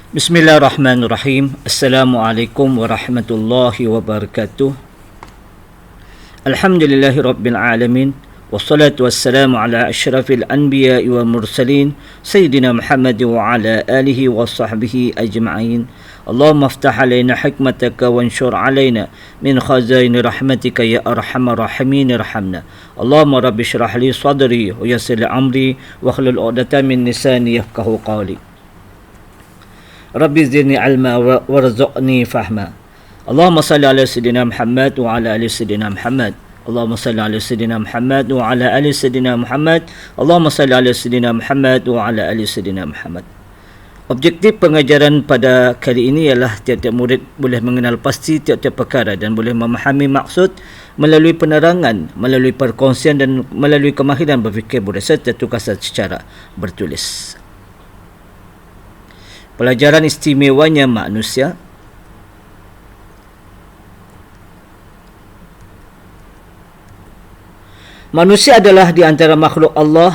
Bismillahirrahmanirrahim. Assalamualaikum warahmatullahi wabarakatuh. Alhamdulillahi rabbil alamin. Wassalatu wassalamu ala asyrafil anbiya wal mursalin Sayyidina Muhammad wa ala alihi wa sahbihi ajma'in. Allahumma aftah alaina hikmataka wanshur alaina min khazaini rahmatika ya arhamar rahimin irhamna. Allahumma rabbi syrah li sadri wa yassir li amri wa hlul 'uqdatam min lisani yafqahu qawli. Rabbi zidni ilma warzuqni fahma. Allahumma salli ala sayyidina Muhammad wa ala ali sayyidina Muhammad. Allahumma salli ala sayyidina Muhammad wa ala ali sayyidina Muhammad. Allahumma salli ala sayyidina Muhammad wa ala ali sayyidina Muhammad. Objektif pengajaran pada kali ini ialah tiap-tiap murid boleh mengenal pasti tiap-tiap perkara dan boleh memahami maksud melalui penerangan, melalui perkongsian dan melalui kemahiran berfikir berdasar tugasan secara bertulis. Pelajaran istimewanya manusia. Manusia adalah di antara makhluk Allah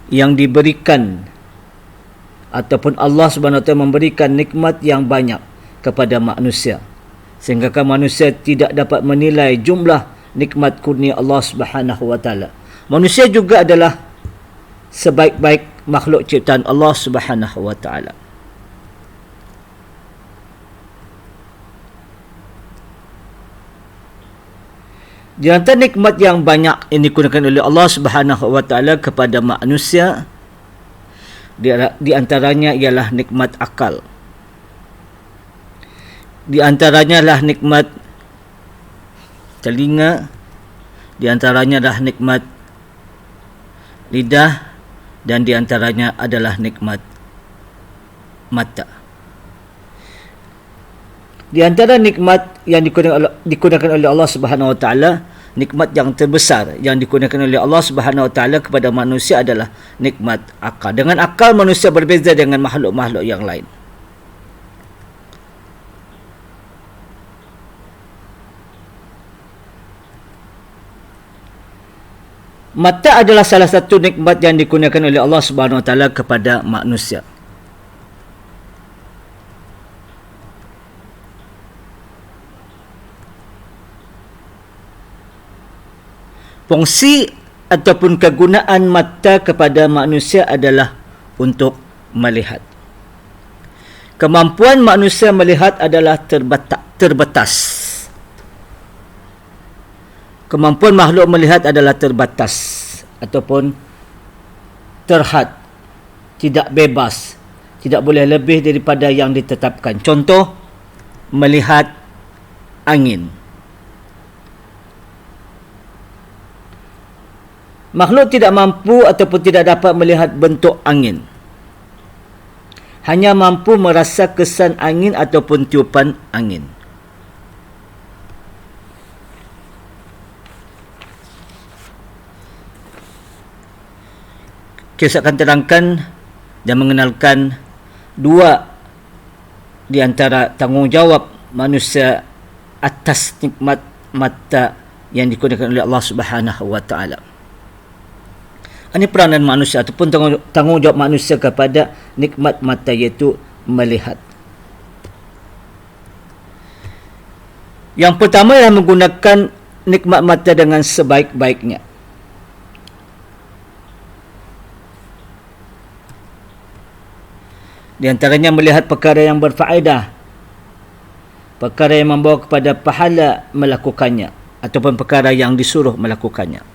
yang diberikan ataupun Allah SWT memberikan nikmat yang banyak kepada manusia, sehingga manusia tidak dapat menilai jumlah nikmat kurnia Allah SWT. Manusia juga adalah sebaik-baik makhluk ciptaan Allah Subhanahu wa taala. Di antara nikmat yang banyak yang digunakan oleh Allah Subhanahu wa taala kepada manusia, di antaranya ialah nikmat akal. Di antaranya adalah nikmat telinga, di antaranya adalah nikmat lidah, dan di antaranya adalah nikmat mata. Di antara nikmat yang digunakan oleh Allah Subhanahu wa taala, nikmat yang terbesar yang digunakan oleh Allah Subhanahu wa taala kepada manusia adalah nikmat akal. Dengan akal manusia berbeza dengan makhluk-makhluk yang lain. Mata adalah salah satu nikmat yang digunakan oleh Allah Subhanahu wa taala kepada manusia. Fungsi ataupun kegunaan mata kepada manusia adalah untuk melihat. Kemampuan manusia melihat adalah terbatas. Kemampuan makhluk melihat adalah terbatas ataupun terhad, tidak bebas, tidak boleh lebih daripada yang ditetapkan. Contoh, melihat angin. Makhluk tidak mampu ataupun tidak dapat melihat bentuk angin. Hanya mampu merasa kesan angin ataupun tiupan angin. Saya akan terangkan dan mengenalkan dua di antara tanggungjawab manusia atas nikmat mata yang digunakan oleh Allah Subhanahu wa taala. Ini peranan manusia ataupun tanggungjawab manusia kepada nikmat mata, iaitu melihat. Yang pertama ialah menggunakan nikmat mata dengan sebaik-baiknya. Di antaranya melihat perkara yang berfaedah, perkara yang membawa kepada pahala melakukannya, ataupun perkara yang disuruh melakukannya.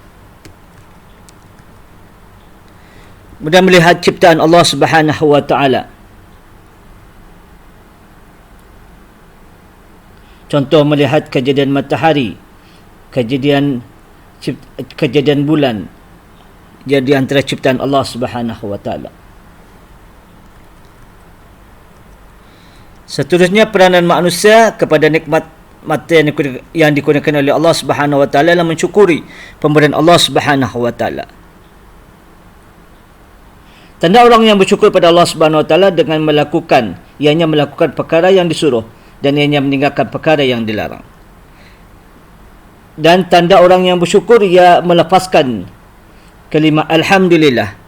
Kemudian melihat ciptaan Allah Subhanahu wa taala. Contoh, melihat kejadian matahari, kejadian bulan, jadi antara ciptaan Allah Subhanahu wa taala. Seterusnya, peranan manusia kepada nikmat mata yang digunakan oleh Allah Subhanahu wa taala adalah mensyukuri pemberian Allah Subhanahu wa taala. Tanda orang yang bersyukur pada Allah Subhanahu wa taala dengan melakukan, ianya melakukan perkara yang disuruh dan ianya meninggalkan perkara yang dilarang. Dan tanda orang yang bersyukur, ia melepaskan kalimah alhamdulillah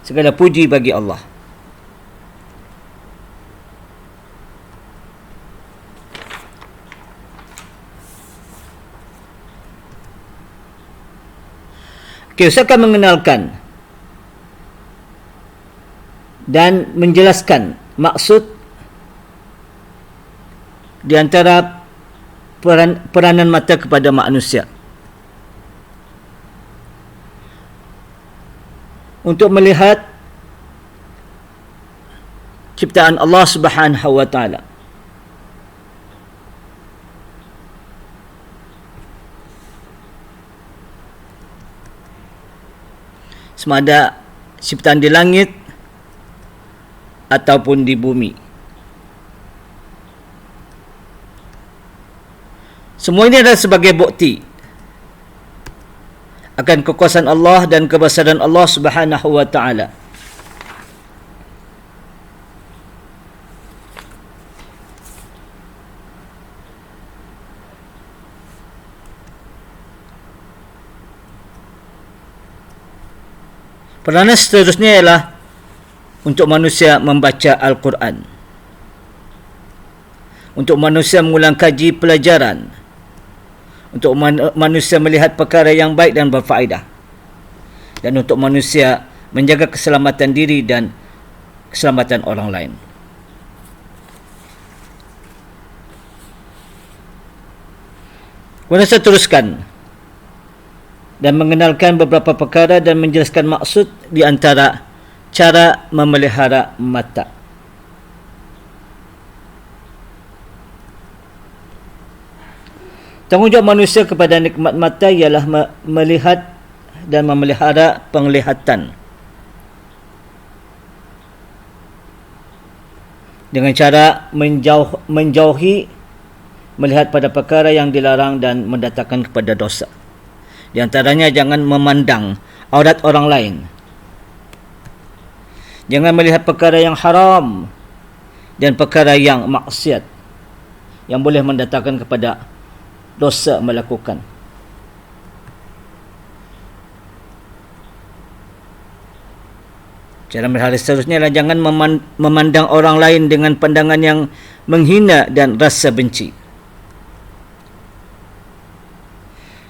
Segala puji bagi Allah. Okay, saya akan mengenalkan dan menjelaskan maksud di antara peranan mata kepada manusia. Untuk melihat ciptaan Allah Subhanahu wa taala. Sama ada ciptaan di langit ataupun di bumi. Semua ini adalah sebagai bukti akan kekuasaan Allah dan kebesaran Allah Subhanahu wa taala. Peranan seterusnya ialah untuk manusia membaca Al-Quran, untuk manusia mengulang kaji pelajaran, untuk manusia melihat perkara yang baik dan berfaedah, dan untuk manusia menjaga keselamatan diri dan keselamatan orang lain. Kemudian saya teruskan dan mengenalkan beberapa perkara dan menjelaskan maksud di antara cara memelihara mata. Tanggungjawab manusia kepada nikmat mata ialah melihat dan memelihara penglihatan dengan cara menjauhi melihat pada perkara yang dilarang dan mendatangkan kepada dosa. Di antaranya jangan memandang aurat orang lain, jangan melihat perkara yang haram dan perkara yang maksiat yang boleh mendatangkan kepada dosa melakukan. Cara melihara seterusnya adalah jangan memandang orang lain dengan pandangan yang menghina dan rasa benci.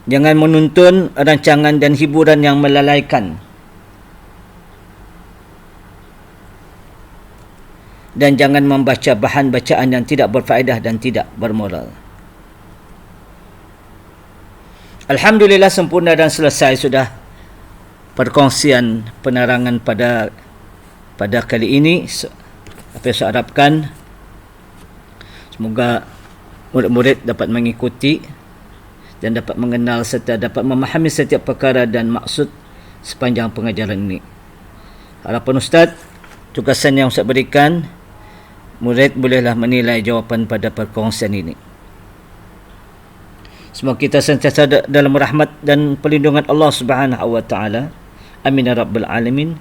Jangan menuntun rancangan dan hiburan yang melalaikan. Dan jangan membaca bahan bacaan yang tidak berfaedah dan tidak bermoral. Alhamdulillah sempurna dan selesai sudah perkongsian penerangan pada kali ini. Apa yang saya harapkan, semoga murid-murid dapat mengikuti dan dapat mengenal serta dapat memahami setiap perkara dan maksud sepanjang pengajaran ini. Harapan Ustaz, tugasan yang Ustaz berikan, murid bolehlah menilai jawapan pada perkongsian ini. Semoga kita sentiasa dalam rahmat dan perlindungan Allah Subhanahu wa taala. Amin ya rabbal alamin.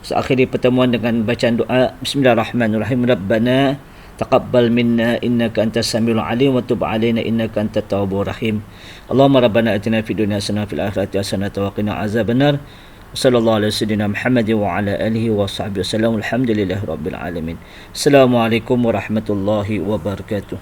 Saya akhiri pertemuan dengan bacaan doa. Bismillahirrahmanirrahim. Rabbana taqabbal minna innaka antas samiul alim wa tub alaina innaka antat tawwabur rahim. Allahumma rabbana atina fid dunya hasanah wa fil akhirati hasanah wa qina azabannar. Sallallahu alaihi wasallam Muhammad wa ala alihi wa sahbihi wasallam. Alhamdulillahirabbil alamin. Assalamualaikum warahmatullahi wabarakatuh.